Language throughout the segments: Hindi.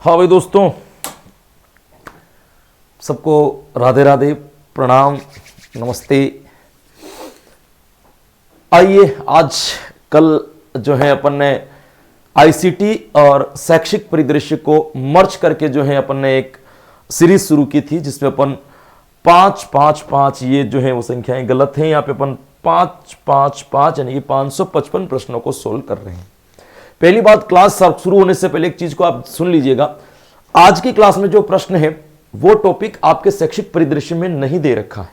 हाँ भाई दोस्तों, सबको राधे राधे, प्रणाम, नमस्ते। आइए आज कल जो है अपन ने आईसीटी और शैक्षिक परिदृश्य को मर्ज करके जो है अपन ने एक सीरीज शुरू की थी, जिसमें अपन 5-5-5 ये जो है वो संख्याएं गलत हैं, यहाँ पे अपन 5-5-5 यानी कि 555 प्रश्नों को सोल्व कर रहे हैं। पहली बात, क्लास शुरू होने से पहले एक चीज को आप सुन लीजिएगा। आज की क्लास में जो प्रश्न है वो टॉपिक आपके शैक्षिक परिदृश्य में नहीं दे रखा है,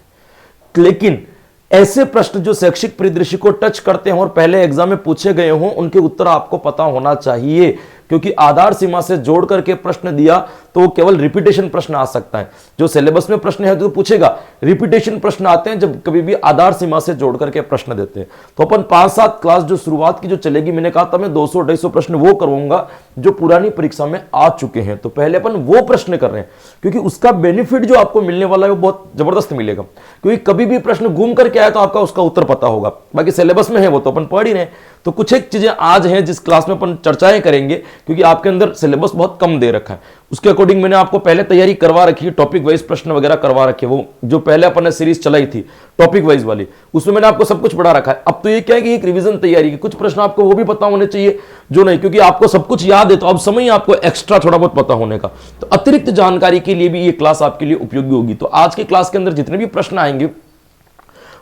लेकिन ऐसे प्रश्न जो शैक्षिक परिदृश्य को टच करते हैं और पहले एग्जाम में पूछे गए हों, उनके उत्तर आपको पता होना चाहिए, क्योंकि आधार सीमा से जोड़ करके प्रश्न दिया तो वो केवल रिपीटेशन प्रश्न आ सकता है। जो सिलेबस में प्रश्न है तो पूछेगा, रिपीटेशन प्रश्न आते हैं जब कभी भी आधार सीमा से जोड़ करके प्रश्न देते हैं। तो अपन 5-7 क्लास जो शुरुआत की जो चलेगी, मैंने कहा था मैं 200-250 प्रश्न वो करवाऊंगा जो पुरानी परीक्षा में आ चुके हैं। तो पहले अपन वो प्रश्न कर रहे हैं, क्योंकि उसका बेनिफिट जो आपको मिलने वाला है वो बहुत जबरदस्त मिलेगा, क्योंकि कभी भी प्रश्न घूम करके आया तो आपका उसका उत्तर पता होगा। बाकी सिलेबस में है वो तो अपन पढ़ ही रहे हैं। तो कुछ एक चीजें आज हैं जिस क्लास में अपन चर्चाएं करेंगे, क्योंकि आपके अंदर सिलेबस बहुत कम दे रखा है, उसके अकॉर्डिंग मैंने आपको पहले तैयारी करवा रखी है, टॉपिक वाइज प्रश्न वगैरह करवा रखे। वो जो पहले अपन ने सीरीज चलाई थी टॉपिक वाइज वाली, उसमें मैंने आपको सब कुछ पढ़ा रखा है। अब तो ये क्या है कि एक रिवीजन तैयारी की, कुछ प्रश्न आपको वो भी पता होने चाहिए जो नहीं, क्योंकि आपको सब कुछ याद है तो अब समय आपको एक्स्ट्रा थोड़ा बहुत पता होने का, तो अतिरिक्त जानकारी के लिए भी ये क्लास आपके लिए उपयोगी होगी। तो आज की क्लास के अंदर जितने भी प्रश्न आएंगे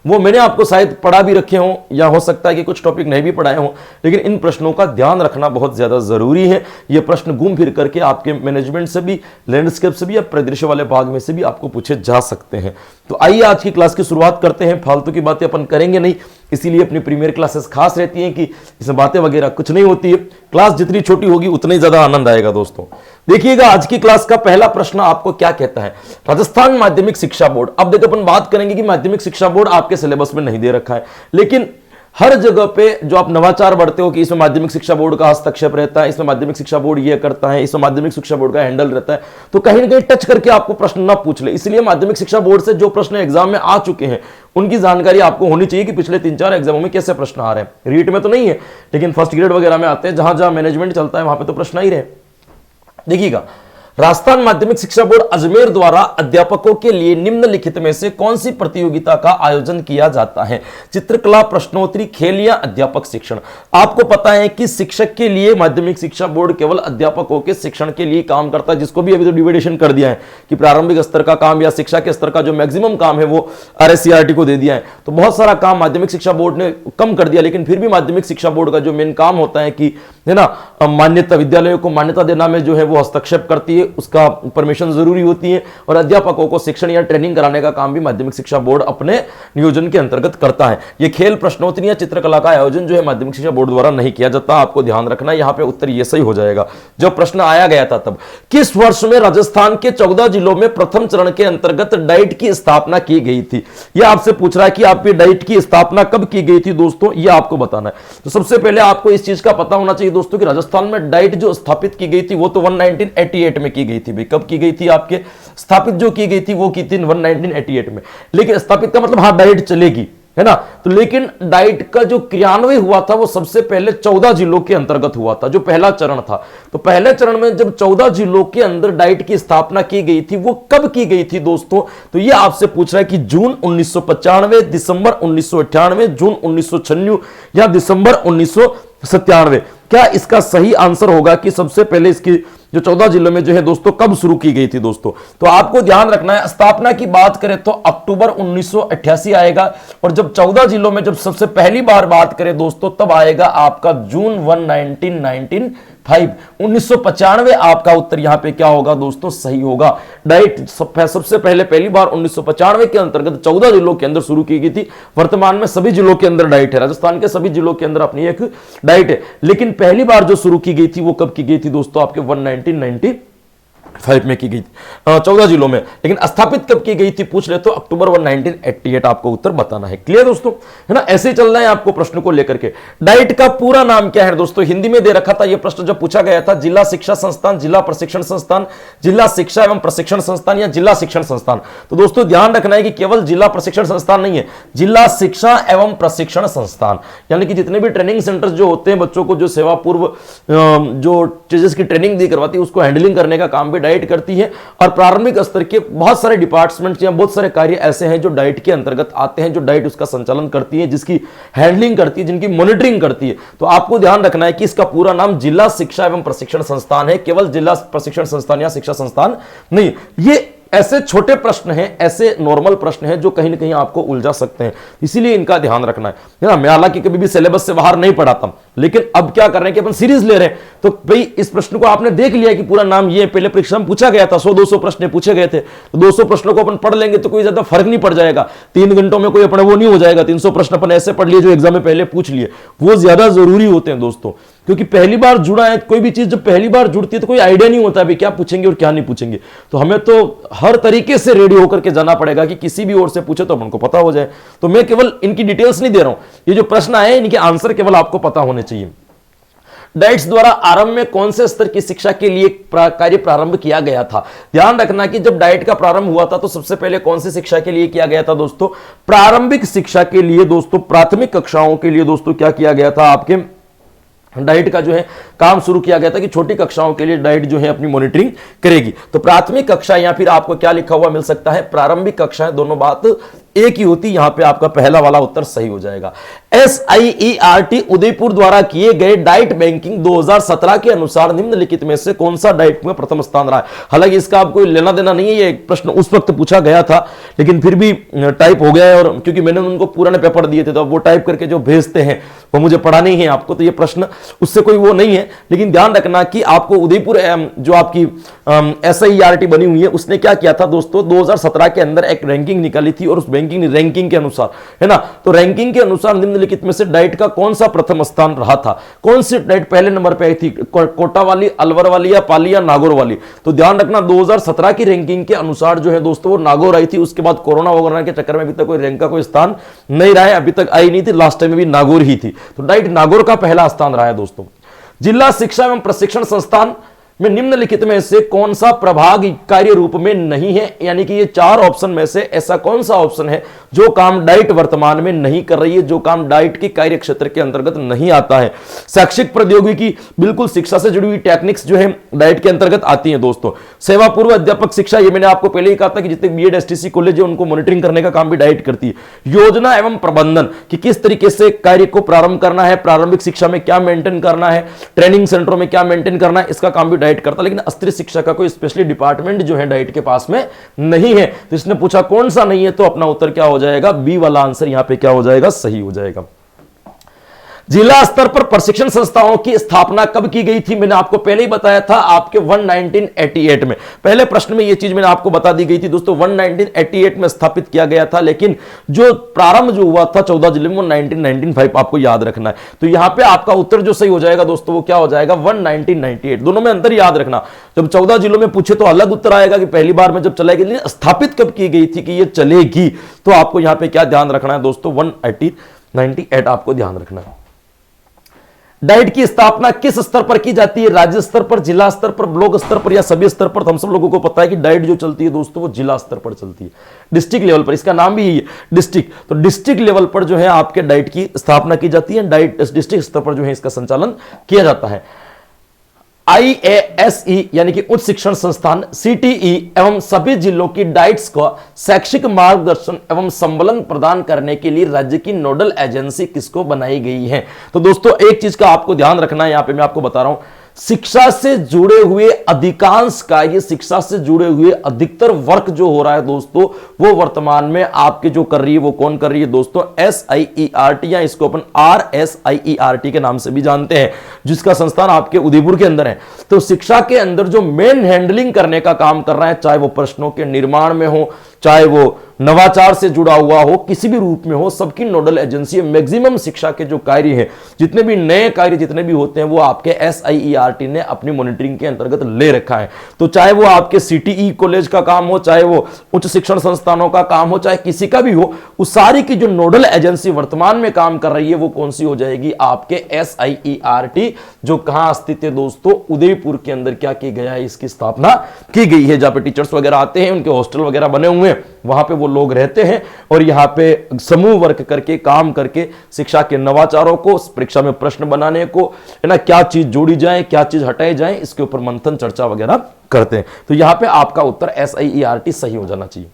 वो मैंने आपको शायद पढ़ा भी रखे हों, या हो सकता है कि कुछ टॉपिक नहीं भी पढ़ाए हों, लेकिन इन प्रश्नों का ध्यान रखना बहुत ज्यादा जरूरी है। ये प्रश्न घूम फिर करके आपके मैनेजमेंट से भी, लैंडस्केप से भी या परिदृश्य वाले भाग में से भी आपको पूछे जा सकते हैं। तो आइए आज की क्लास की शुरुआत करते हैं। फालतू की बातें अपन करेंगे नहीं, इसीलिए अपनी प्रीमियर क्लासेस खास रहती हैं कि इसमें बातें वगैरह कुछ नहीं होती है। क्लास जितनी छोटी होगी उतना ही ज्यादा आनंद आएगा। दोस्तों देखिएगा, आज की क्लास का पहला प्रश्न आपको क्या कहता है, राजस्थान माध्यमिक शिक्षा बोर्ड। अब देखो अपन बात करेंगे कि माध्यमिक शिक्षा बोर्ड आपके सिलेबस में नहीं दे रखा है, लेकिन हर जगह पे जो आप नवाचार बढ़ते हो कि इसमें माध्यमिक शिक्षा बोर्ड का हस्तक्षेप रहता है, इसमें माध्यमिक शिक्षा बोर्ड ये करता है, इसमें माध्यमिक शिक्षा बोर्ड का हैंडल रहता है, तो कहीं ना कहीं टच करके आपको प्रश्न ना पूछ ले। इसलिए माध्यमिक शिक्षा बोर्ड से जो प्रश्न एग्जाम में आ चुके हैं उनकी जानकारी आपको होनी चाहिए कि पिछले 3-4 एग्जामों में कैसे प्रश्न आ रहे हैं। रीट में तो नहीं है, लेकिन फर्स्ट ग्रेड वगैरह में आते हैं, जहां जहां मैनेजमेंट चलता है वहां पर तो प्रश्न आ ही रहे। देखिएगा, राजस्थान माध्यमिक शिक्षा बोर्ड अजमेर द्वारा अध्यापकों के लिए निम्नलिखित में से कौन सी प्रतियोगिता का आयोजन किया जाता है, चित्रकला, प्रश्नोत्तरी, खेल या अध्यापक शिक्षण। आपको पता है कि शिक्षक के लिए माध्यमिक शिक्षा बोर्ड केवल अध्यापकों के शिक्षण के लिए काम करता है, जिसको भी अभी तो डिवाइडेशन कर दिया है कि प्रारंभिक स्तर का काम या शिक्षा के स्तर का जो मैक्सिमम काम है वो RSCRT को दे दिया है। तो बहुत सारा काम माध्यमिक शिक्षा बोर्ड ने कम कर दिया, लेकिन फिर भी माध्यमिक शिक्षा बोर्ड का जो मेन काम होता है कि है ना, मान्यता, विद्यालयों को मान्यता देना में जो है वो हस्तक्षेप करती है, उसका परमिशन जरूरी होती है, और अध्यापकों को शिक्षण या ट्रेनिंग कराने का काम भी माध्यमिक शिक्षा बोर्ड अपने नियोजन के अंतर्गत करता है। ये खेल, प्रश्नोत्तरी या चित्रकला का आयोजन जो है माध्यमिक शिक्षा बोर्ड द्वारा नहीं किया जाता। आपको ध्यान रखना, यहां पे उत्तर ये सही हो जाएगा। जब प्रश्न आया गया था तब, किस वर्ष में राजस्थान के 14 जिलों में प्रथम चरण के अंतर्गत डाइट की स्थापना की गई थी। यह आपसे पूछ रहा है कि आपकी डाइट की स्थापना कब की गई थी दोस्तों, यह आपको बताना है। तो सबसे पहले आपको इस चीज का पता होना चाहिए दोस्तों कि राजस्थान में डाइट जो स्थापित की गई थी वो तो 1988 में की गई थी। भाई कब की गई थी, आपके स्थापित जो की गई थी वो की थी 1988 में। लेकिन स्थापित का मतलब हाँ डाइट चलेगी, है ना। तो लेकिन डाइट का जो क्रियान्वयन हुआ था वो सबसे पहले 14 जिलों के अंतर्गत हुआ था, जो पहला चरण था। तो पहले चरण में जब 14 जिलों के अंदर डाइट की स्थापना की गई थी, वो कब की गई थी दोस्तों, तो ये आपसे पूछ रहा है कि जून 1995, दिसंबर 1998, जून 1996 या दिसंबर 1997। क्या इसका सही आंसर होगा कि सबसे पहले इसकी जो 14 जिलों में जो है दोस्तों कब शुरू की गई थी दोस्तों। तो आपको ध्यान रखना है, स्थापना की बात करें तो अक्टूबर 1988 आएगा, और जब 14 जिलों में जब सबसे पहली बार बात करें दोस्तों तब आएगा आपका जून 1995 आपका उत्तर यहां पे क्या होगा दोस्तों, सही होगा। डाइट सबसे पहले पहली बार 1995 के अंतर्गत 14 जिलों के अंदर शुरू की गई थी। वर्तमान में सभी जिलों के अंदर डाइट है, राजस्थान के सभी जिलों के अंदर अपनी एक डाइट है, लेकिन पहली बार जो शुरू की गई थी वो कब की गई थी दोस्तों, आपके 1995 फाइव में की गई थी, 14 जिलों में, लेकिन स्थापित कब की गई थी पूछ ले तो अक्टूबर 1988 आपको उत्तर बताना है। क्लियर दोस्तों, है ना। ऐसे ही चल रहा है आपको प्रश्न को लेकर के। डाइट का पूरा नाम क्या है दोस्तों, हिंदी में दे रखा था यह प्रश्न जब पूछा गया था, जिला शिक्षा संस्थान, जिला प्रशिक्षण संस्थान, जिला शिक्षा एवं प्रशिक्षण संस्थान या जिला शिक्षण संस्थान। तो दोस्तों ध्यान रखना है कि केवल जिला प्रशिक्षण संस्थान नहीं है, जिला शिक्षा एवं प्रशिक्षण संस्थान, यानी कि जितने भी ट्रेनिंग सेंटर्स जो होते हैं बच्चों को जो सेवा पूर्व जो चीजेस की ट्रेनिंग दी करवाती है उसको हैंडलिंग करने का काम भी डाइट करती है। और प्रारंभिक स्तर के बहुत सारे डिपार्टमेंट्स या बहुत सारे कार्य ऐसे हैं जो डाइट के अंतर्गत आते हैं, जो डाइट उसका संचालन करती है, जिसकी हैंडलिंग करती है, जिनकी मॉनिटरिंग करती है। तो आपको ध्यान रखना है कि इसका पूरा नाम जिला शिक्षा एवं प्रशिक्षण संस्थान है, केवल जिला प्रशिक्षण संस्थान या शिक्षा संस्थान नहीं। ये ऐसे छोटे प्रश्न हैं, ऐसे नॉर्मल प्रश्न हैं जो कहीं ना कहीं आपको उलझा सकते हैं, इसीलिए इनका ध्यान रखना है ना। मैं हालांकि कभी भी सिलेबस से बाहर नहीं पढ़ाता, लेकिन अब क्या कर रहे हैं कि अपन सीरीज ले रहे हैं, तो भाई इस प्रश्न को आपने देख लिया कि पूरा नाम ये पहले परीक्षा में पूछा गया था, 100-200 प्रश्न पूछे गए थे, तो 200 प्रश्नों को अपन पढ़ लेंगे तो कोई ज्यादा फर्क नहीं पड़ जाएगा, 3 घंटों में कोई अपना वो नहीं हो जाएगा। 300 प्रश्न अपन ऐसे पढ़ लिए जो एग्जाम में पहले पूछ लिए, वो ज्यादा जरूरी होते हैं दोस्तों, क्योंकि पहली बार जुड़ा है कोई भी चीज, जब पहली बार जुड़ती है तो कोई आइडिया नहीं होता है क्या पूछेंगे और क्या नहीं पूछेंगे। तो हमें तो हर तरीके से रेडी होकर के जाना पड़ेगा कि किसी भी ओर से पूछे तो हमको पता हो जाए। तो मैं केवल इनकी डिटेल्स नहीं दे रहा हूं, ये जो प्रश्न आए इनके आंसर केवल आपको पता होने चाहिए। डाइट्स द्वारा आरंभ में कौन से स्तर की शिक्षा के लिए कार्य प्रारंभ किया गया था। ध्यान रखना कि जब डाइट का प्रारंभ हुआ था तो सबसे पहले कौन सी शिक्षा के लिए किया गया था दोस्तों, प्रारंभिक शिक्षा के लिए दोस्तों, प्राथमिक कक्षाओं के लिए दोस्तों क्या किया गया था, आपके डाइट का जो है काम शुरू किया गया था कि छोटी कक्षाओं के लिए डाइट जो है अपनी मॉनिटरिंग करेगी। तो प्राथमिक कक्षा या फिर आपको क्या लिखा हुआ मिल सकता है, प्रारंभिक कक्षा, दोनों बात एक ही होती, यहां पे आपका पहला वाला उत्तर सही हो जाएगा। SIERT उदयपुर द्वारा किए गए डाइट बैंकिंग 2017 के अनुसार निम्नलिखित में से कौन सा डाइट में प्रथम स्थान रहा है। हालांकि इसका आपको लेना देना नहीं है, ये प्रश्न उस वक्त पूछा गया था लेकिन फिर भी टाइप हो गया है, और क्योंकि मैंने उनको पुराने पेपर दिए थे तो अब वो टाइप करके जो भेजते हैं वो मुझे पढ़ाने ही है आपको, तो ये प्रश्न उससे कोई वो नहीं है। लेकिन ध्यान रखना कि आपको उदयपुर जो आपकी SIERT बनी हुई है उसने क्या किया था दोस्तों, 2017 के अंदर एक रैंकिंग निकाली थी, और उस रैंकिंग के अनुसार, है ना, तो रैंकिंग के अनुसार निम्नलिखित में से डाइट का कौन सा प्रथम स्थान रहा था, कौन सी डाइट पहले नंबर पे आई थी, कोटा वाली, अलवर वाली या पाली या नागौर वाली। तो ध्यान रखना 2017 की रैंकिंग के अनुसार जो है दोस्तों वो नागौर आई थी। उसके बाद कोरोना वगैरह के चक्कर में अभी तक कोई रैंक का कोई स्थान नहीं रहा है, अभी तक आई नहीं थी, लास्ट टाइम में भी नागौर ही थी। तो डाइट नागौर का पहला स्थान रहा है दोस्तों। जिला शिक्षा एवं प्रशिक्षण संस्थान में निम्नलिखित में से कौन सा प्रभाग कार्य रूप में नहीं है, यानी कि ये 4 ऑप्शन में से ऐसा कौन सा ऑप्शन है जो काम डाइट वर्तमान में नहीं कर रही है, जो काम डाइट के कार्य क्षेत्र के अंतर्गत नहीं आता है। शैक्षिक प्रौद्योगिकी, बिल्कुल शिक्षा से जुड़ी हुई टेक्निक्स जो है डाइट के अंतर्गत आती है दोस्तों। सेवा पूर्व अध्यापक शिक्षा, ये मैंने आपको पहले ही कहा था कि जितने BEd STC कॉलेज है उनको मॉनिटरिंग करने का काम भी डाइट करती है। योजना एवं प्रबंधन, कि किस तरीके से कार्य को प्रारंभ करना है, प्रारंभिक शिक्षा में क्या मेंटेन करना है, ट्रेनिंग सेंटरों में क्या मेंटेन करना है, इसका काम भी डाइट करता है। लेकिन अस्त्र शिक्षा का कोई स्पेशली डिपार्टमेंट जो है डाइट के पास में नहीं है। तो इसने पूछा कौन सा नहीं है, तो अपना उत्तर क्या हो जाएगा, बी वाला आंसर यहां पे क्या हो जाएगा, सही हो जाएगा। जिला स्तर पर प्रशिक्षण संस्थाओं की स्थापना कब की गई थी, मैंने आपको पहले ही बताया था आपके 1988 में। पहले प्रश्न में यह चीज मैंने आपको बता दी गई थी दोस्तों, 1988 में स्थापित किया गया था, लेकिन जो प्रारंभ जो हुआ था 14 जिले में वो 1995 आपको याद रखना है। तो यहां पे आपका उत्तर जो सही हो जाएगा दोस्तों वो क्या हो जाएगा, 1998। दोनों में अंतर याद रखना, जब 14 जिलों में पूछे तो अलग उत्तर आएगा कि पहली बार में जब चलाएगी, लेकिन स्थापित कब की गई थी कि ये चलेगी, तो आपको यहां पे क्या ध्यान रखना है दोस्तों, 1998 आपको ध्यान रखना है। डाइट की स्थापना किस स्तर पर की जाती है, राज्य स्तर पर, जिला स्तर पर, ब्लॉक स्तर पर या सभी स्तर पर। तो हम सब लोगों को पता है कि डाइट जो चलती है दोस्तों वो जिला स्तर पर चलती है, डिस्ट्रिक्ट लेवल पर, इसका नाम भी यही है डिस्ट्रिक्ट। तो डिस्ट्रिक्ट लेवल पर जो है आपके डाइट की स्थापना की जाती है, डाइट डिस्ट्रिक्ट स्तर पर जो है इसका संचालन किया जाता है। IASE यानी कि उच्च शिक्षण संस्थान, CTE एवं सभी जिलों की डाइट्स को शैक्षिक मार्गदर्शन एवं संबलन प्रदान करने के लिए राज्य की नोडल एजेंसी किसको बनाई गई है। तो दोस्तों एक चीज का आपको ध्यान रखना है, यहां पे मैं आपको बता रहा हूं, शिक्षा से जुड़े हुए अधिकांश कार्य, शिक्षा से जुड़े हुए अधिकतर वर्क जो हो रहा है दोस्तों वो वर्तमान में आपके जो कर रही है वो कौन कर रही है दोस्तों, SIERT, या इसको अपन RSIERT के नाम से भी जानते हैं, जिसका संस्थान आपके उदयपुर के अंदर है। तो शिक्षा के अंदर जो मेन हैंडलिंग करने का काम कर रहा है, चाहे वो प्रश्नों के निर्माण में हो, चाहे वो नवाचार से जुड़ा हुआ हो, किसी भी रूप में हो, सबकी नोडल एजेंसी मैक्सिमम शिक्षा के जो कार्य हैं, जितने भी नए कार्य जितने भी होते हैं, वो आपके SIERT ने अपनी मॉनिटरिंग के अंतर्गत ले रखा है। तो चाहे वो आपके CTE कॉलेज का काम हो, चाहे वो उच्च शिक्षण संस्थानों का काम हो, चाहे किसी का भी हो, उस सारी की जो नोडल एजेंसी वर्तमान में काम कर रही है वो कौन सी हो जाएगी? आपके SIERT, जो कहां स्थित है दोस्तों? उदयपुर के अंदर क्या की गया है? इसकी स्थापना की गई है, जहां पे टीचर्स वगैरह आते हैं, उनके हॉस्टल वगैरह बने हुए हैं, वहां पे वो लोग रहते हैं और यहाँ पे समूह वर्क करके काम करके शिक्षा के नवाचारों को, परीक्षा में प्रश्न बनाने को, है ना, क्या चीज जोड़ी जाए, क्या चीज हटाई जाए, इसके ऊपर मंथन चर्चा वगैरह करते हैं। तो यहां पे आपका उत्तर SIERT सही हो जाना चाहिए।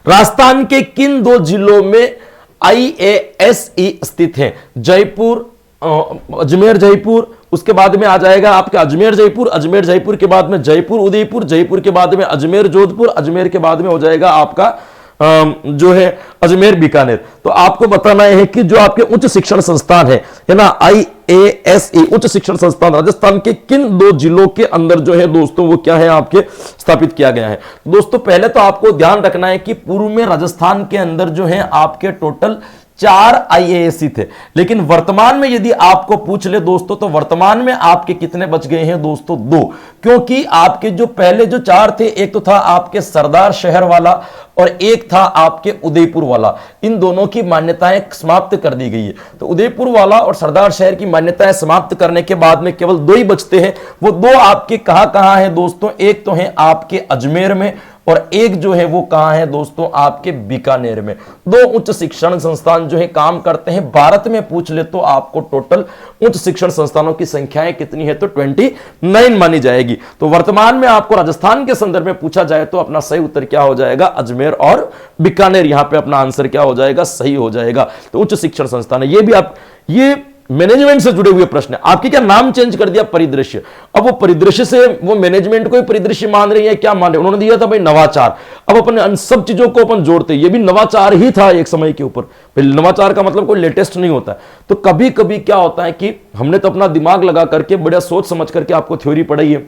राजस्थान के किन 2 जिलों में IASE स्थित है? जयपुर, अजमेर जयपुर, उसके बाद में आ जाएगा आपका अजमेर जयपुर, अजमेर जयपुर के बाद में जयपुर उदयपुर, जयपुर के बाद में अजमेर जोधपुर, अजमेर के बाद में हो जाएगा आपका जो है अजमेर बीकानेर। तो आपको बताना है कि जो आपके उच्च शिक्षण संस्थान है ना, IASE उच्च शिक्षण संस्थान राजस्थान के किन 2 जिलों के अंदर जो है दोस्तों वो क्या है आपके स्थापित किया गया है? दोस्तों पहले तो आपको ध्यान रखना है कि पूर्व में राजस्थान के अंदर जो है आपके टोटल 4 IASE थे, लेकिन वर्तमान में यदि आपको पूछ ले दोस्तों, तो वर्तमान में आपके कितने बच गए हैं दोस्तों? 2। क्योंकि आपके जो पहले जो 4 थे, एक तो था आपके सरदार शहर वाला और एक था आपके उदयपुर वाला। इन दोनों की मान्यताएं समाप्त कर दी गई है। तो उदयपुर वाला और सरदार शहर की मान्यताएं समाप्त करने के बाद में केवल 2 ही बचते हैं। वो 2 आपके कहां है दोस्तों? एक तो है आपके अजमेर में और एक जो है वो कहां है दोस्तों? आपके बीकानेर में। 2 उच्च शिक्षण संस्थान जो है काम करते हैं। भारत में पूछ ले तो आपको टोटल उच्च शिक्षण संस्थानों की संख्याएं कितनी है? तो 29 मानी जाएगी। तो वर्तमान में आपको राजस्थान के संदर्भ में पूछा जाए तो अपना सही उत्तर क्या हो जाएगा? अजमेर और बीकानेर। यहां पे अपना आंसर क्या हो जाएगा? सही हो जाएगा। तो उच्च शिक्षण संस्थान है। ये भी आप, ये मैनेजमेंट से जुड़े हुए प्रश्न है। आपके क्या नाम चेंज कर दिया? परिदृश्य। अब वो परिदृश्य से वो मैनेजमेंट को ही परिदृश्य मान रही है, क्या मान रहे? उन्होंने दिया था भाई नवाचार। अब अपन सब चीजों को अपन जोड़ते, ये भी नवाचार ही था एक समय के ऊपर। नवाचार का मतलब कोई लेटेस्ट नहीं होता। तो कभी कभी क्या होता है कि हमने तो अपना दिमाग लगा करके बढ़िया सोच समझ करके आपको थ्योरी पढ़ाई है,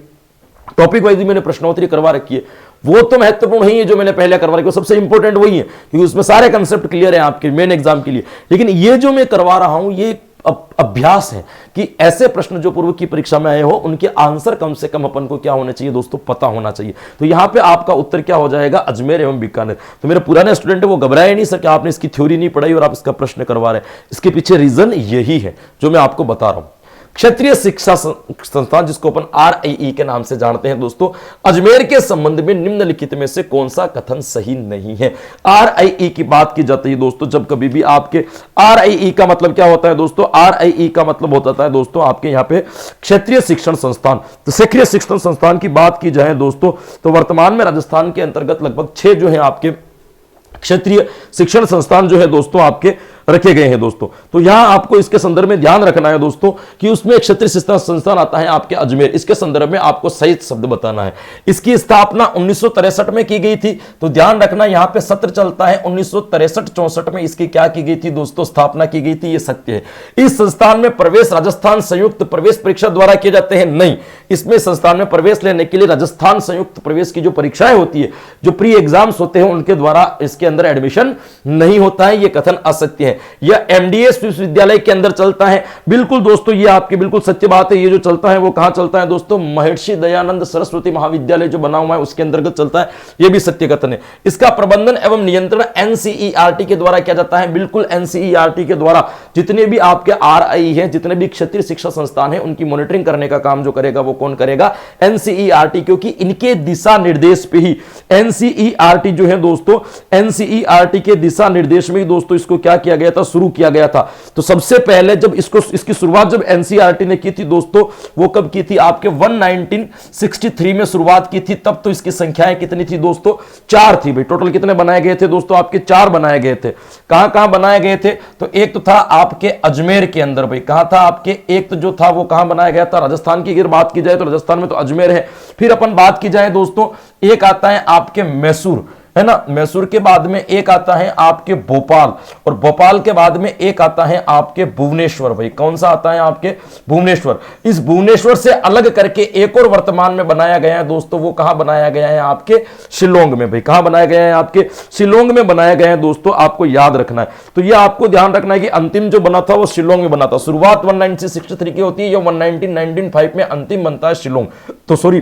टॉपिक वाइज मैंने प्रश्नोत्तरी करवा रखी है, वो तो महत्वपूर्ण ही है जो मैंने पहले करवा रखी है, सबसे इंपॉर्टेंट वही है क्योंकि उसमें सारे कंसेप्ट क्लियर है आपके मेन एग्जाम के लिए। लेकिन ये जो मैं करवा रहा हूं ये अभ्यास है कि ऐसे प्रश्न जो पूर्व की परीक्षा में आए हो उनके आंसर कम से कम अपन को क्या होने चाहिए दोस्तों? पता होना चाहिए। तो यहां पे आपका उत्तर क्या हो जाएगा? अजमेर एवं बीकानेर। तो मेरे पुराने स्टूडेंट है वो घबराए नहीं सर कि आपने इसकी थ्योरी नहीं पढ़ाई और आप इसका प्रश्न करवा रहे हैं। इसके पीछे रीजन यही है जो मैं आपको बता रहा हूं। क्षेत्रीय शिक्षा संस्थान जिसको अपन RIE के नाम से जानते हैं दोस्तों, अजमेर के संबंध में निम्नलिखित में से कौन सा कथन सही नहीं है? RIE की बात की जाती है दोस्तों जब कभी भी आपके RIE का मतलब क्या होता है दोस्तों? RIE का मतलब होता है दोस्तों आपके यहाँ पे क्षेत्रीय शिक्षण संस्थान। तो क्षेत्रीय शिक्षण संस्थान की बात की जाए दोस्तों तो वर्तमान में राजस्थान के अंतर्गत लगभग 6 जो है आपके क्षेत्रीय शिक्षण संस्थान जो है दोस्तों आपके रखे गए हैं दोस्तों। तो यहां आपको इसके संदर्भ में ध्यान रखना है दोस्तों कि उसमें एक क्षेत्रीय शिक्षण संस्थान आता है आपके अजमेर। इसके संदर्भ में आपको सही शब्द बताना है। इसकी स्थापना 1963 में की गई थी। तो ध्यान रखना यहां पे सत्र चलता है 1963-64 में इसकी क्या की गई थी दोस्तों? स्थापना की गई थी। ये सत्य है। इस संस्थान में प्रवेश राजस्थान संयुक्त प्रवेश परीक्षा द्वारा किए जाते हैं? नहीं, इसमें संस्थान में प्रवेश लेने के लिए राजस्थान संयुक्त प्रवेश की जो परीक्षाएं होती है, जो प्री एग्जाम्स होते हैं, उनके द्वारा इसके अंदर एडमिशन नहीं होता है। यह कथन असत्य है। यह MDS विश्वविद्यालय के अंदर चलता है। बिल्कुल दोस्तों ये आपकी बिल्कुल सत्य बात है। ये जो चलता है वो कहां चलता है दोस्तों? महर्षि दयानंद सरस्वती महाविद्यालय जो बना हुआ है उसके अंतर्गत चलता है। यह भी सत्य कथन है। इसका प्रबंधन एवं नियंत्रण NCERT के द्वारा किया जाता है। बिल्कुल NCERT के द्वारा जितने भी आपके RIE है, जितने भी क्षेत्रीय शिक्षा संस्थान है, उनकी मॉनिटरिंग करने का काम जो करेगा वो कौन करेगा? NCERT। क्योंकि इनके दिशा निर्देश पे ही NCERT जो है दोस्तों, NCERT के दिशा निर्देश में ही दोस्तों इसको क्या किया गया था? शुरू किया गया था। तो सबसे पहले जब इसकी शुरुआत जब NCERT ने की थी दोस्तों, वो कब की थी? आपके 1963 में शुरुआत की थी। तब तो इसकी संख्याएं कितनी थी दोस्तों? 4 थी भाई। टोटल कितने बनाए गए थे दोस्तों? आपके 4 बनाए गए थे। कहां कहां बनाए गए थे? तो एक तो था आपके अजमेर के अंदर भाई। कहां था आपके? एक तो जो था वो कहां बनाया गया था? राजस्थान की अगर बात की जाए तो राजस्थान में तो अजमेर है। फिर अपन बात की जाए दोस्तों, एक आता है आपके मैसूर। है ना। मैसूर के बाद में एक आता है आपके भोपाल, और भोपाल के बाद में एक आता है आपके भुवनेश्वर। भाई कौन सा आता है आपके भुवनेश्वर। इस भुवनेश्वर से अलग करके एक और वर्तमान में बनाया गया है दोस्तों, वो कहां बनाया गया है आपके शिलोंग में। भाई कहां बनाया गया है आपके शिलोंग में बनाया गया है दोस्तों, आपको याद रखना है। तो ये आपको ध्यान रखना है कि अंतिम जो बना था वो शिलोंग में बना था। शुरुआत 1963 की होती है, ये 1995 में अंतिम बनता है शिलोंग। तो सॉरी,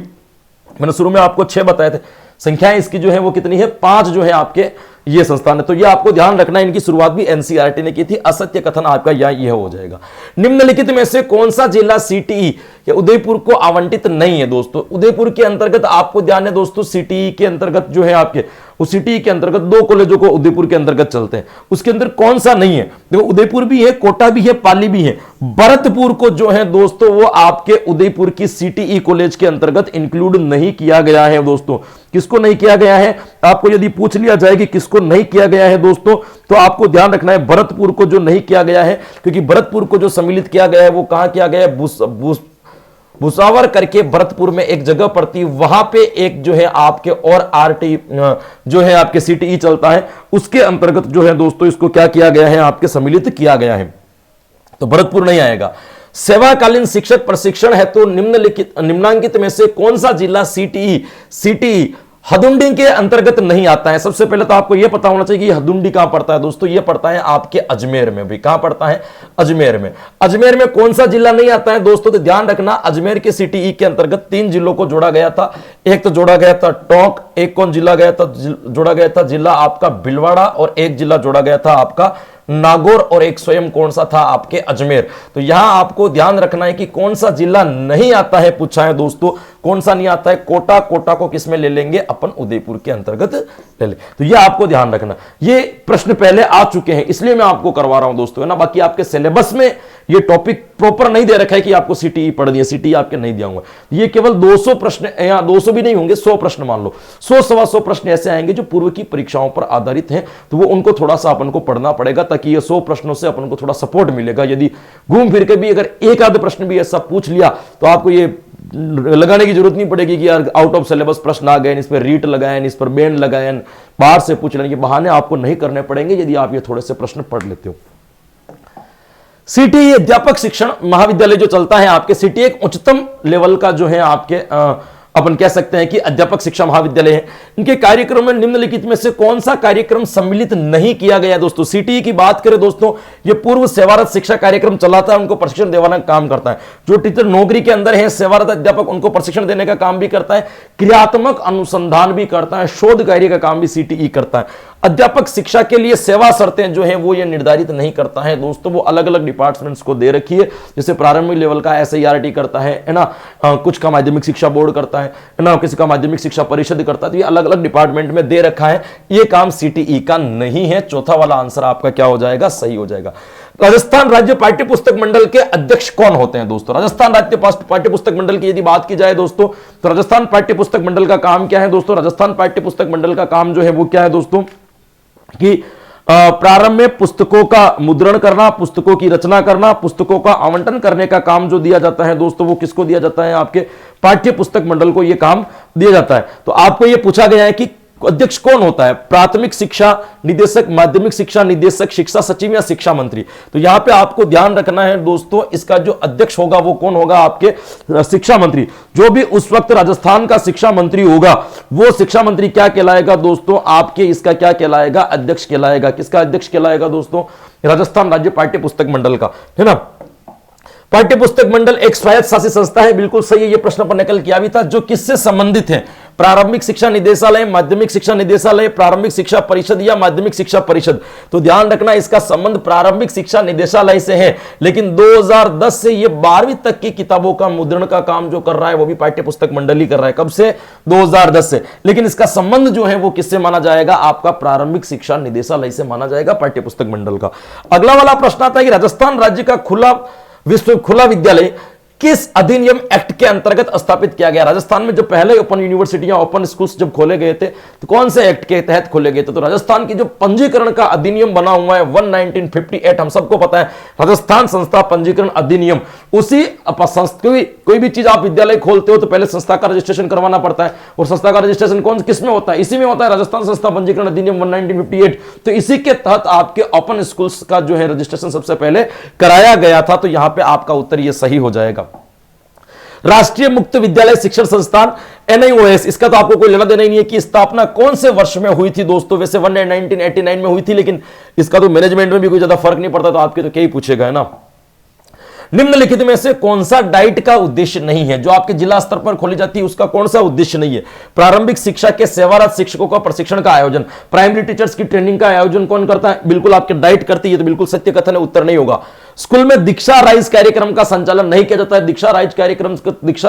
मैंने शुरू में आपको 6 बताए थे, संख्याएं इसकी जो है वो कितनी है, 5 जो है आपके ये संस्थान है। तो ये आपको ध्यान रखना है, इनकी शुरुआत भी एनसीईआरटी ने की थी। असत्य कथन आपका यह हो जाएगा। निम्नलिखित में से कौन सा जिला सीटीई या उदयपुर को आवंटित नहीं है दोस्तों। उदयपुर के अंतर्गत आपको ध्यान है दोस्तों, सीटीई के अंतर्गत जो है आपके, उस सीटीई के अंतर्गत 2 कॉलेजों को उदयपुर के अंतर्गत चलते हैं, उसके अंदर कौन सा नहीं है। देखो उदयपुर भी है, कोटा भी है, पाली भी है। भरतपुर को जो है दोस्तों वो आपके उदयपुर की सीटीई कॉलेज के अंतर्गत इंक्लूड नहीं किया गया है दोस्तों। किसको नहीं किया गया है, आपको यदि पूछ लिया जाए कि किसको नहीं किया गया है दोस्तों, तो आपको ध्यान रखना है भरतपुर को जो नहीं किया गया है, क्योंकि भरतपुर को जो सम्मिलित किया गया है वो कहां किया गया है, भुसावर करके भरतपुर में एक जगह पड़ती, वहां पे एक जो है आपके और आरटी जो है आपके सीटीई चलता है, उसके अंतर्गत जो है दोस्तों इसको क्या किया गया है, आपके सम्मिलित किया गया है। तो भरतपुर नहीं आएगा। सेवाकालीन शिक्षक प्रशिक्षण है तो निम्नांकित में से कौन सा जिला सीटीई हदुंडी के अंतर्गत नहीं आता है। सबसे पहले तो आपको यह पता होना चाहिए कि हदुंडी कहां पड़ता है दोस्तों, यह पड़ता है आपके अजमेर में। भी कहां पड़ता है, अजमेर में। अजमेर में कौन सा जिला नहीं आता है दोस्तों, तो ध्यान रखना, अजमेर के सीटीई के अंतर्गत 3 जिलों को जोड़ा गया था। एक तो जोड़ा गया था टोंक, एक कौन जिला गया था, जोड़ा गया था जिला आपका भिलवाड़ा, और एक जिला जोड़ा गया था आपका नागौर, और एक स्वयं कौन सा था आपके अजमेर। तो यहां आपको ध्यान रखना है कि कौन सा जिला नहीं आता है, पूछा है दोस्तों, कौन सा नहीं आता है। कोटा, कोटा को किसमें ले लेंगे अपन, उदयपुर के अंतर्गत ले ले। तो यह आपको ध्यान रखना, ये प्रश्न पहले आ चुके हैं इसलिए मैं आपको करवा रहा हूं दोस्तों, है ना। बाकी आपके सिलेबस में ये टॉपिक प्रॉपर नहीं दे रखा है कि आपको सीटीई पढ़ दिया, सीटीई आपके नहीं दिया होगा। ये केवल 200 प्रश्न, या 200 भी नहीं होंगे, 100 प्रश्न मान लो, 100-125 प्रश्न ऐसे आएंगे जो पूर्व की परीक्षाओं पर आधारित हैं, तो वो उनको थोड़ा सा अपन को पढ़ना पड़ेगा, ताकि ये 100 प्रश्नों से अपन को थोड़ा सपोर्ट मिलेगा। यदि घूम फिर के भी अगर एक आध प्रश्न भी ऐसा पूछ लिया तो आपको ये लगाने की जरूरत नहीं पड़ेगी कि यार आउट ऑफ सिलेबस प्रश्न आ गए, इस पर रीट लगाए, इस पर बैंड लगाए, बाहर से पूछ लेने के बहाने आपको नहीं करने पड़ेंगे यदि आप ये थोड़े से प्रश्न पढ़ लेते हो। सीटीई अध्यापक शिक्षण महाविद्यालय जो चलता है आपके, सीटीई एक उच्चतम लेवल का जो है आपके अपन कह सकते हैं कि अध्यापक शिक्षा महाविद्यालय है। इनके कार्यक्रम में निम्नलिखित में से कौन सा कार्यक्रम सम्मिलित नहीं किया गया दोस्तों। सीटीई की बात करें दोस्तों, ये पूर्व सेवारत शिक्षा कार्यक्रम चलाता है, उनको प्रशिक्षण दिलाने का काम करता है। जो टीचर नौकरी के अंदर है, सेवारत अध्यापक, उनको प्रशिक्षण देने का काम भी करता है, क्रियात्मक अनुसंधान भी करता है, शोध कार्य का काम भी सीटीई करता है। अध्यापक शिक्षा के लिए सेवा शर्तें जो है वो ये निर्धारित नहीं करता है दोस्तों, वो अलग अलग डिपार्टमेंट्स को दे रखी है। जैसे प्रारंभिक लेवल का एसआईआरटी करता है ना, कुछ का माध्यमिक शिक्षा बोर्ड करता है ना, किसी का माध्यमिक शिक्षा परिषद करता है, तो ये अलग अलग डिपार्टमेंट में दे रखा है। ये काम सीटीई का नहीं है। चौथा वाला आंसर आपका क्या हो जाएगा, सही हो जाएगा। राजस्थान राज्य पाठ्य पुस्तक मंडल के अध्यक्ष कौन होते हैं दोस्तों। राजस्थान राज्य पाठ्य पुस्तक मंडल की यदि बात की जाए दोस्तों, तो राजस्थान पाठ्य पुस्तक मंडल का काम क्या है दोस्तों। राजस्थान पाठ्य पुस्तक मंडल का काम जो है वो क्या है दोस्तों, कि प्रारंभ में पुस्तकों का मुद्रण करना, पुस्तकों की रचना करना, पुस्तकों का आवंटन करने का काम जो दिया जाता है दोस्तों, वो किसको दिया जाता है, आपके पाठ्य पुस्तक मंडल को ये काम दिया जाता है। तो आपको ये पूछा गया है कि अध्यक्ष कौन होता है, प्राथमिक शिक्षा निदेशक, माध्यमिक शिक्षा निदेशक, शिक्षा सचिव या शिक्षा मंत्री। तो यहां पे आपको ध्यान रखना है दोस्तों, इसका जो अध्यक्ष होगा वो कौन होगा, आपके शिक्षा मंत्री। जो भी उस वक्त राजस्थान का शिक्षा मंत्री होगा वो शिक्षा मंत्री क्या कहलाएगा दोस्तों, आपके इसका क्या कहलाएगा, अध्यक्ष कहलाएगा। किसका अध्यक्ष कहलाएगा दोस्तों, राजस्थान राज्य पाठ्य पुस्तक मंडल का, है ना। पाठ्य पुस्तक मंडल एक स्वायत्त शासित संस्था है, बिल्कुल सही है। ये प्रश्न पर नकल किया भी था, जो किससे संबंधित है, प्रारंभिक शिक्षा निदेशालय, माध्यमिक शिक्षा निदेशालय, प्रारंभिक शिक्षा परिषद या माध्यमिक शिक्षा परिषद। तो ध्यान रखना इसका संबंध प्रारंभिक शिक्षा निदेशालय से है, लेकिन 2010 से ये 12वीं तक की किताबों का मुद्रण का काम जो कर रहा है वो भी पाठ्य पुस्तक मंडल ही कर रहा है। कब से, 2010 से। लेकिन इसका संबंध जो है वो किससे माना जाएगा, आपका प्रारंभिक शिक्षा निदेशालय से माना जाएगा, पाठ्य पुस्तक मंडल का। अगला वाला प्रश्न आता है कि राजस्थान राज्य का खुला विद्यालय किस अधिनियम एक्ट के अंतर्गत स्थापित किया गया? राजस्थान में जो पहले ओपन यूनिवर्सिटियां, ओपन स्कूल्स जब खोले गए थे तो कौन से एक्ट के तहत खोले गए थे? तो राजस्थान की जो पंजीकरण का अधिनियम बना हुआ है 1958, हम सबको पता है, राजस्थान संस्था पंजीकरण अधिनियम। उसी कोई भी चीज आप विद्यालय खोलते हो तो पहले संस्था का रजिस्ट्रेशन करवाना पड़ता है, और संस्था का रजिस्ट्रेशन कौन किस में होता है? इसी में होता है, राजस्थान संस्था पंजीकरण अधिनियम 1958। तो इसी के तहत आपके ओपन स्कूल्स का जो है रजिस्ट्रेशन सबसे पहले कराया गया था। तो यहां पे आपका उत्तर ये सही हो जाएगा। राष्ट्रीय मुक्त विद्यालय शिक्षण संस्थान NIOS, इसका तो आपको कोई लेना देना ही नहीं है कि स्थापना कौन से वर्ष में हुई थी दोस्तों। वैसे 1989 में हुई थी, लेकिन इसका तो मैनेजमेंट में भी कोई ज्यादा फर्क नहीं पड़ता, तो आपके तो क्या ही पूछेगा, है ना। निम्नलिखित में से कौन सा डाइट का उद्देश्य नहीं है? जो आपके जिला स्तर पर खोली जाती है उसका कौन सा उद्देश्य नहीं है? प्रारंभिक शिक्षा के सेवारत शिक्षकों का प्रशिक्षण का आयोजन, प्राइमरी टीचर्स की ट्रेनिंग का आयोजन कौन करता है? बिल्कुल आपके डाइट करती है, तो बिल्कुल सत्य कथन है, उत्तर नहीं होगा। स्कूल में दीक्षा राइज कार्यक्रम का संचालन नहीं किया जाता है। दीक्षा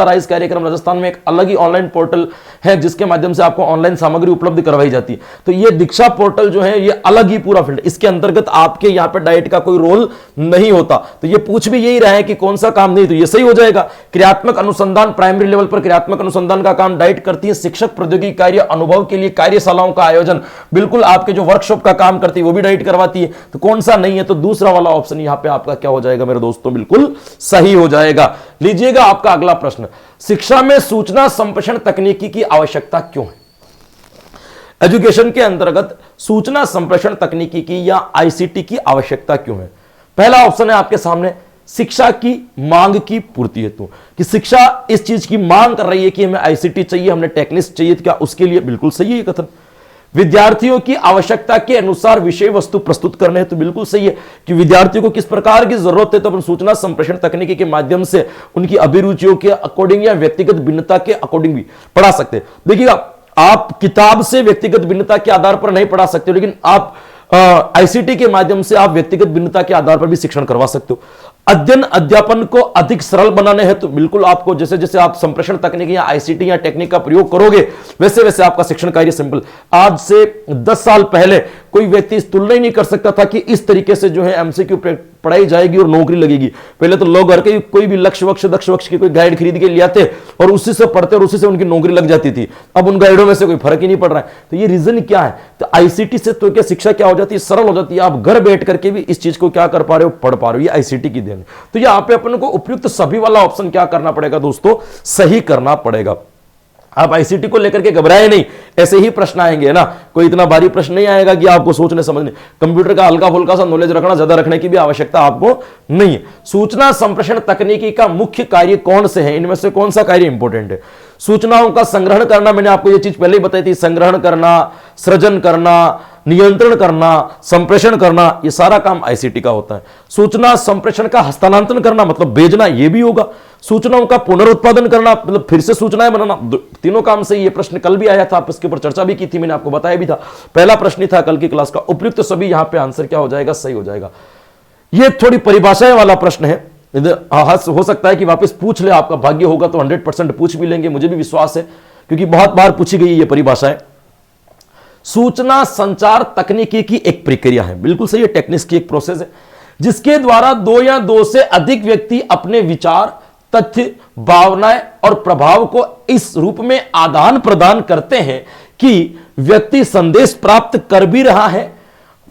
राइज कार्यक्रम राजस्थान में एक अलग ही ऑनलाइन पोर्टल है जिसके माध्यम से आपको ऑनलाइन सामग्री उपलब्ध करवाई जाती है। तो ये दीक्षा पोर्टल जो है ये अलग ही पूरा फील्ड, इसके अंतर्गत आपके यहां पे डाइट का कोई रोल नहीं होता। तो ये पूछ भी यही रहा है कि कौन सा काम नहीं, तो ये सही हो जाएगा। क्रियात्मक अनुसंधान, प्राइमरी लेवल पर क्रियात्मक अनुसंधान का काम डाइट करती है। शिक्षक प्रौद्योगिकी कार्य अनुभव के लिए कार्यशालाओं का आयोजन, बिल्कुल आपके जो वर्कशॉप का काम करती है वो भी डाइट करवाती है। तो कौन सा नहीं है? तो दूसरा वाला ऑप्शन यहां पे आपका क्या हो जाएगा मेरे दोस्तों? बिल्कुल सही हो जाएगा। लीजिएगा आपका अगला प्रश्न, शिक्षा में सूचना संप्रेषण तकनीकी की आवश्यकता क्यों है? एजुकेशन के अंतर्गत सूचना संप्रेषण तकनीकी की या ICT की आवश्यकता क्यों है? पहला ऑप्शन है आपके सामने, शिक्षा की मांग की पूर्ति हेतु, कि शिक्षा इस चीज की मांग कर रही है कि हमें ICT चाहिए, हमने टेक्निस्ट चाहिए, क्या उसके लिए? बिल्कुल सही है कथन। विद्यार्थियों की आवश्यकता के अनुसार विषय वस्तु प्रस्तुत करने हैं, तो बिल्कुल सही है कि विद्यार्थियों को किस प्रकार की जरूरत है तो अपन सूचना संप्रेषण तकनीकी के माध्यम से उनकी अभिरुचियों के अकॉर्डिंग या व्यक्तिगत भिन्नता के अकॉर्डिंग भी पढ़ा सकते हैं। देखिएगा, आप किताब से व्यक्तिगत भिन्नता के आधार पर नहीं पढ़ा सकते, लेकिन आप ICT के माध्यम से आप व्यक्तिगत भिन्नता के आधार पर भी शिक्षण करवा सकते हो। अध्ययन अध्यापन को अधिक सरल बनाने हैं, तो बिल्कुल आपको जैसे जैसे आप संप्रेषण तकनीक या ICT या टेक्निक का प्रयोग करोगे वैसे वैसे आपका शिक्षण कार्य सिंपल। आज से 10 साल पहले कोई व्यक्ति इस तुलना ही नहीं कर सकता था कि इस तरीके से जो है MCQ पढ़ाई जाएगी और नौकरी लगेगी। पहले तो लोग घर के कोई भी दक्ष वक्ष की कोई गाइड खरीद के ले आते और उसी से पढ़ते और उसी से उनकी नौकरी लग जाती थी। अब उन गाइडों में से कोई फर्क ही नहीं पड़ रहा है। तो ये रीजन क्या है? तो ICT से तो क्या शिक्षा क्या हो जाती है? सरल हो जाती है। आप घर बैठ करके भी इस चीज को क्या कर पा रहे हो? पढ़ पा रहे हो। ये ICT की देन। तो यहां पे अपन को उपयुक्त सभी वाला ऑप्शन क्या करना पड़ेगा दोस्तों? सही करना पड़ेगा। आप ICT को लेकर के घबराए नहीं, ऐसे ही प्रश्न आएंगे, है ना। कोई इतना भारी प्रश्न नहीं आएगा कि आपको सोचने समझने, कंप्यूटर का हल्का फुल्का सा नॉलेज रखना, ज्यादा रखने की भी आवश्यकता आपको नहीं है। सूचना संप्रेषण तकनीकी का मुख्य कार्य कौन से है? इनमें से कौन सा कार्य इंपॉर्टेंट है? सूचनाओं का संग्रहण करना, मैंने आपको यह चीज पहले ही बताई थी, संग्रहण करना, सृजन करना, नियंत्रण करना, संप्रेषण करना, ये सारा काम ICT का होता है। सूचना संप्रेषण का हस्तांतरण करना मतलब भेजना, ये भी होगा। सूचनाओं का पुनरुत्पादन करना मतलब फिर से सूचनाएं बनाना, तीनों काम से। ये प्रश्न कल भी आया था, आप इसके ऊपर चर्चा भी की थी, मैंने आपको बताया भी था, पहला प्रश्न था कल की क्लास का। उपयुक्त सभी यहां पे आंसर क्या हो जाएगा? सही हो जाएगा। ये थोड़ी परिभाषाएं वाला प्रश्न है, हो सकता है कि वापस पूछ ले, आपका भाग्य होगा तो 100% पूछ भी लेंगे, मुझे भी विश्वास है, क्योंकि बहुत बार पूछी गई ये परिभाषाएं। सूचना संचार तकनीकी की एक प्रक्रिया है, बिल्कुल सही है, टेक्निक्स की एक प्रोसेस है, जिसके द्वारा दो या दो से अधिक व्यक्ति अपने विचार, तथ्य, भावनाएं और प्रभाव को इस रूप में आदान प्रदान करते हैं कि व्यक्ति संदेश प्राप्त कर भी रहा है,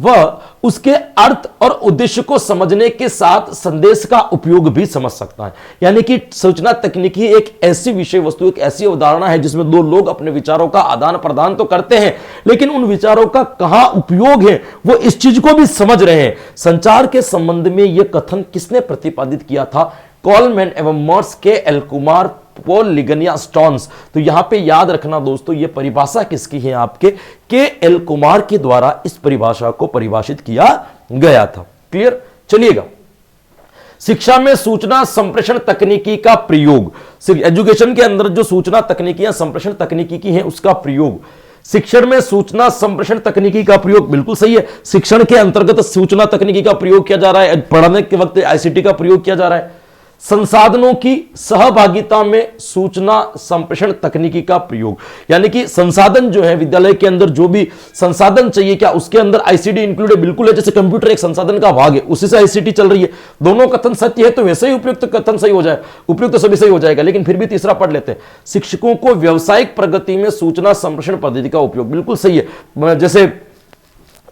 वह उसके अर्थ और उद्देश्य को समझने के साथ संदेश का उपयोग भी समझ सकता है। यानी कि सूचना तकनीकी एक ऐसी विषय वस्तु, एक ऐसी अवधारणा है जिसमें दो लोग अपने विचारों का आदान प्रदान तो करते हैं, लेकिन उन विचारों का कहां उपयोग है वो इस चीज को भी समझ रहे हैं। संचार के संबंध में यह कथन किसने प्रतिपादित किया था? कॉलमैन एवं मॉर्स, K.L. कुमार, पॉल लिगनिया, स्टोन्स। तो यहां पे याद रखना दोस्तों, यह परिभाषा किसकी है? आपके K.L. कुमार के द्वारा इस परिभाषा को परिभाषित किया गया था। क्लियर? चलिएगा, शिक्षा में सूचना संप्रेषण तकनीकी का प्रयोग, एजुकेशन के अंदर जो सूचना तकनीकी या संप्रेषण तकनीकी की है उसका प्रयोग, शिक्षण में सूचना संप्रेषण तकनीकी का प्रयोग, बिल्कुल सही है। शिक्षण के अंतर्गत सूचना तकनीकी का प्रयोग किया जा रहा है, पढ़ाने के वक्त ICT का प्रयोग किया जा रहा है। संसाधनों की सहभागिता में सूचना संप्रेषण तकनीकी का प्रयोग। यानी कि संसाधन जो है विद्यालय के अंदर जो भी संसाधन चाहिए, क्या उसके अंदर आईसीटी इंक्लूड है? बिल्कुल है। जैसे कंप्यूटर एक संसाधन का भाग है, उसी से आईसीटी चल रही है। दोनों कथन सत्य है तो वैसे ही उपयुक्त कथन सही हो जाए, उपयुक्त तो सभी सही हो जाएगा। लेकिन फिर भी तीसरा पढ़ लेते हैं, शिक्षकों को व्यावसायिक प्रगति में सूचना संप्रेषण पद्धति का उपयोग। बिल्कुल सही है। जैसे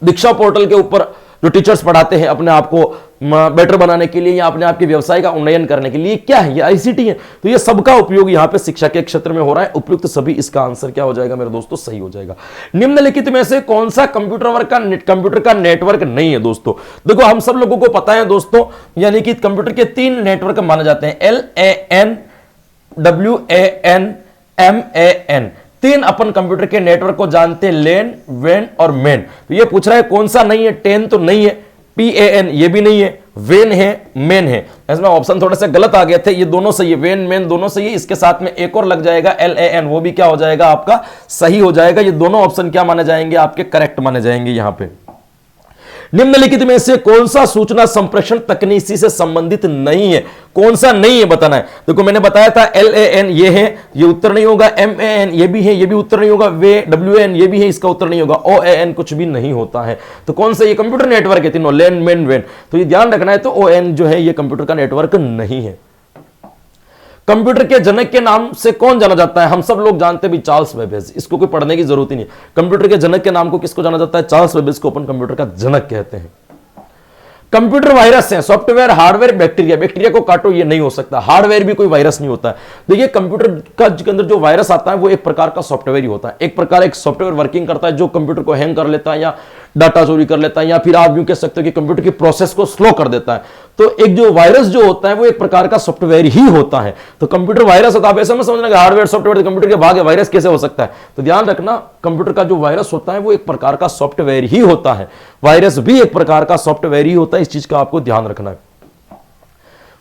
दीक्षा पोर्टल के ऊपर जो टीचर्स पढ़ाते हैं अपने आप को बेटर बनाने के लिए या अपने आप के व्यवसाय का उन्नयन करने के लिए, क्या है? ये आईसीटी है। तो ये सबका उपयोग यहां पे शिक्षा के क्षेत्र में हो रहा है। उपयुक्त सभी, इसका आंसर क्या हो जाएगा मेरे दोस्तों? सही हो जाएगा। निम्नलिखित में से कौन सा कंप्यूटर का नेटवर्क नहीं है दोस्तों? देखो, हम सब लोगों को पता है दोस्तों, यानी कि कंप्यूटर के 3 नेटवर्क माने जाते हैं, LAN, WAN, MAN। 3 अपन कंप्यूटर के नेटवर्क को जानते हैं, लेन, वेन और मेन। तो ये पूछ रहा है कौन सा नहीं है? टेन तो नहीं है, PAN ये भी नहीं है, वेन है, मेन है। इसमें ऑप्शन थोड़े से गलत आ गए थे, ये दोनों सही है, वेन मेन दोनों सही है। इसके साथ में एक और लग जाएगा LAN, वो भी क्या हो जाएगा आपका? सही हो जाएगा। ये दोनों ऑप्शन क्या माने जाएंगे? आपके करेक्ट माने जाएंगे यहां पे। निम्नलिखित में से कौन सा सूचना संप्रेषण तकनीकी से संबंधित नहीं है? कौन सा नहीं है बताना है। देखो, मैंने बताया था LAN ये है, ये उत्तर नहीं होगा। MAN ये भी है, ये भी उत्तर नहीं होगा। WAN ये भी है, इसका उत्तर नहीं होगा। OAN कुछ भी नहीं होता है। तो कौन सा? ये कंप्यूटर नेटवर्क है तीनों, लेन, मेन, वेन। तो ये ध्यान रखना है। तो ON जो है ये कंप्यूटर का नेटवर्क नहीं है। कंप्यूटर के जनक के नाम से कौन जाना जाता है? हम सब लोग जानते हैं भी, चार्ल्स बेबेज। इसको कोई पढ़ने की जरूरत ही नहीं। कंप्यूटर के जनक के नाम को किसको जाना जाता है? चार्ल्स बेबेज को अपन कंप्यूटर का जनक कहते हैं। कंप्यूटर वायरस है, सॉफ्टवेयर, हार्डवेयर, बैक्टीरिया। बैक्टीरिया को काटो, ये नहीं हो सकता। हार्डवेयर भी कोई वायरस नहीं होता है। देखिए, कंप्यूटर का के अंदर जो वायरस आता है वो एक प्रकार का सॉफ्टवेयर ही होता है। एक प्रकार एक सॉफ्टवेयर वर्किंग करता है जो कंप्यूटर को हैंग कर लेता है या डाटा चोरी कर लेता है, या फिर आप यूं कह सकते हो कि कंप्यूटर की प्रोसेस को स्लो कर देता है। तो एक जो वायरस जो होता है वो एक प्रकार का सॉफ्टवेयर ही होता है। तो कंप्यूटर वायरस होता है। आप ऐसा मत समझना कि हार्डवेयर सॉफ्टवेयर कंप्यूटर के भाग है, वायरस कैसे हो सकता है? तो ध्यान रखना, कंप्यूटर का जो वायरस होता है वो एक प्रकार का सॉफ्टवेयर ही होता है। वायरस भी एक प्रकार का सॉफ्टवेयर ही होता है। इस चीज का आपको ध्यान रखना है।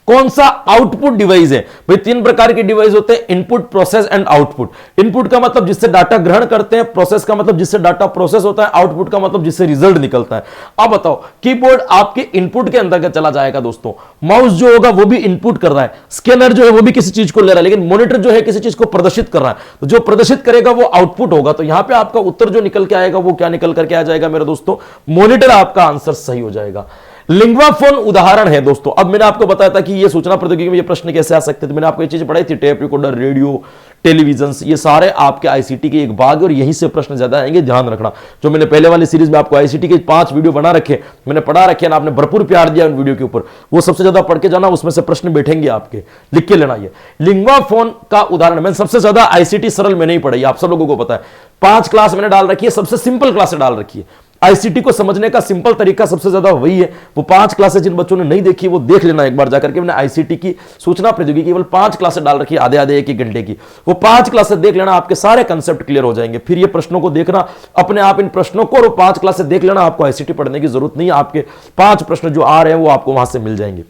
कौन सा आउटपुट डिवाइस है? भाई 3 प्रकार के डिवाइस होते हैं, input, process and output. Input का मतलब जिससे डाटा ग्रहण करते हैं, प्रोसेस का मतलब जिससे डाटा प्रोसेस होता है, आउटपुट का मतलब जिससे रिजल्ट निकलता है। अब बताओ, कीबोर्ड आपके इनपुट के अंतर्गत चला जाएगा दोस्तों। माउस जो होगा वो भी इनपुट कर रहा है। स्कैनर जो है वो भी किसी चीज को ले रहा है, लेकिन मॉनिटर जो है किसी चीज को प्रदर्शित कर रहा है। तो जो प्रदर्शित करेगा वो आउटपुट होगा। तो यहां पर आपका उत्तर जो निकल के आएगा वो क्या निकल करके आ जाएगा मेरे दोस्तों? मॉनिटर आपका आंसर सही हो जाएगा। लिंग्वा फोन उदाहरण है दोस्तों। अब मैंने आपको बताया था कि ये सूचना प्रौद्योगिकी में ये प्रश्न कैसे आ सकते थे। मैंने आपको ये चीज पढ़ाई थी, टेप रिकॉर्डर, रेडियो, टेलीविजन, ये सारे आपके आईसीटी के एक भाग, और यहीं से प्रश्न ज्यादा आएंगे। ध्यान रखना, जो मैंने पहले वाली सीरीज में आपको आईसीटी के 5 वीडियो बना रखे, मैंने पढ़ा रखे ना, आपने भरपूर प्यार दिया उन वीडियो के ऊपर, वो सबसे ज्यादा पढ़ के जाना, उसमें से प्रश्न बैठेंगे आपके, लिख के लेना। ये लिंग्वा फोन का उदाहरण, मैंने सबसे ज्यादा आईसीटी सरल में नहीं पढ़ाई, आप सब लोगों को पता है। 5 क्लास मैंने डाल रखी है, सबसे सिंपल क्लास डाल रखी है। आईसीटी को समझने का सिंपल तरीका सबसे ज्यादा वही है। वो 5 क्लासेस जिन बच्चों ने नहीं देखी वो देख लेना एक बार जाकर के। मैंने आईसीटी की सूचना प्रौद्योगिकी केवल 5 क्लासेस डाल रखी है, आधे आधे 1-1 घंटे की। वो 5 क्लासेस देख लेना, आपके सारे कंसेप्ट क्लियर हो जाएंगे। फिर ये प्रश्नों को देखना अपने आप, इन प्रश्नों को, और 5 क्लासेस देख लेना, आपको आईसीटी पढ़ने की जरूरत नहीं है। आपके 5 प्रश्न जो आ रहे हैं वो आपको वहां से मिल जाएंगे।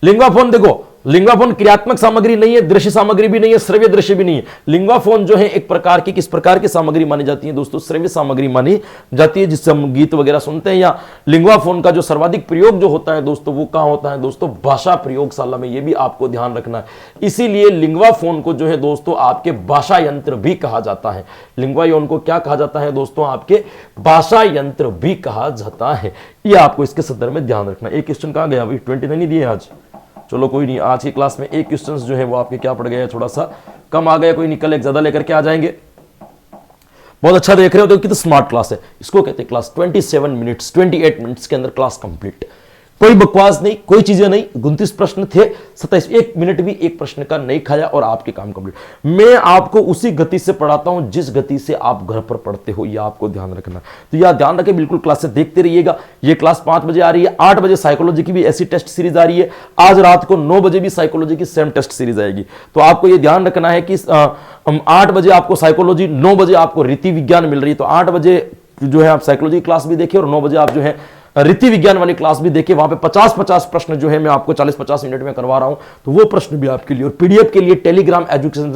लिंग्वा फोन देखो, लिंग्वा फोन क्रियात्मक सामग्री नहीं है, दृश्य सामग्री भी नहीं है, श्रव्य दृश्य भी नहीं है। लिंग्वा फोन जो है एक प्रकार की, किस प्रकार की सामग्री मानी जाती है दोस्तों? श्रव्य सामग्री मानी जाती है, जिससे हम गीत वगैरह सुनते हैं। या लिंग्वा फोन का जो सर्वाधिक प्रयोग जो होता है दोस्तों, वो कहां होता है दोस्तों? भाषा प्रयोगशाला में। ये भी आपको ध्यान रखना है। इसीलिए लिंग्वा फोन को जो है दोस्तों आपके भाषा यंत्र भी कहा जाता है। लिंग्वा फोन को क्या कहा जाता है दोस्तों? आपके भाषा यंत्र भी कहा जाता है। ये आपको इसके संदर्भ में ध्यान रखना। एक क्वेश्चन कहां गया? अभी 20 नहीं दिए आज, चलो कोई नहीं, आज की क्लास में एक क्वेश्चंस जो है वो आपके क्या पड़ गए, थोड़ा सा कम आ गया, कोई निकल एक ज्यादा लेकर के आ जाएंगे। बहुत अच्छा देख रहे हो तो कितनी स्मार्ट क्लास है। इसको कहते हैं क्लास 27 मिनट्स, 28 मिनट्स के अंदर क्लास कंप्लीट। कोई बकवास नहीं, कोई चीजें नहीं। 29 प्रश्न थे, 27, 1 मिनट भी एक प्रश्न का नहीं खाया और आपके काम कंप्लीट। मैं आपको उसी गति से पढ़ाता हूं जिस गति से आप घर पर पढ़ते हो, यह आपको ध्यान रखना। तो यह ध्यान रखें, बिल्कुल क्लासेस देखते रहिएगा। ये क्लास 5 बजे आ रही है, 8 बजे साइकोलॉजी की भी ऐसी टेस्ट सीरीज आ रही है। आज रात को 9 बजे भी साइकोलॉजी की सेम टेस्ट सीरीज आएगी। तो आपको यह ध्यान रखना है कि 8 बजे आपको साइकोलॉजी, 9 बजे आपको रीति विज्ञान मिल रही है। तो 8 बजे जो है आप साइकोलॉजी क्लास भी देखिए और 9 बजे आप जो है रीति विज्ञान वाली क्लास भी देखिए, वहां पे 50-50 प्रश्न जो है मैं आपको 40-50 मिनट में करवा रहा हूं, तो वो प्रश्न भी आपके लिए। और पीडीएफ के लिए टेलीग्राम एजुकेशन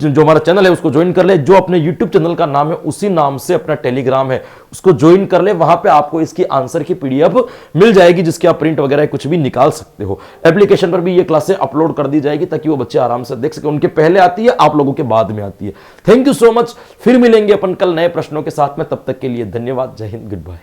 जो हमारा चैनल है उसको ज्वाइन कर ले, जो अपने यूट्यूब चैनल का नाम है उसी नाम से अपना टेलीग्राम है उसको ज्वाइन कर ले, वहां पे आपको इसकी आंसर की पीडीएफ मिल जाएगी, जिसकी आप प्रिंट वगैरह कुछ भी निकाल सकते हो। एप्लीकेशन पर भी ये क्लासें अपलोड कर दी जाएगी ताकि वो बच्चे आराम से देख सके, उनके पहले आती है, आप लोगों के बाद में आती है। थैंक यू सो मच, फिर मिलेंगे अपन कल नए प्रश्नों के साथ में, तब तक के लिए धन्यवाद, जय हिंद, गुड बाय।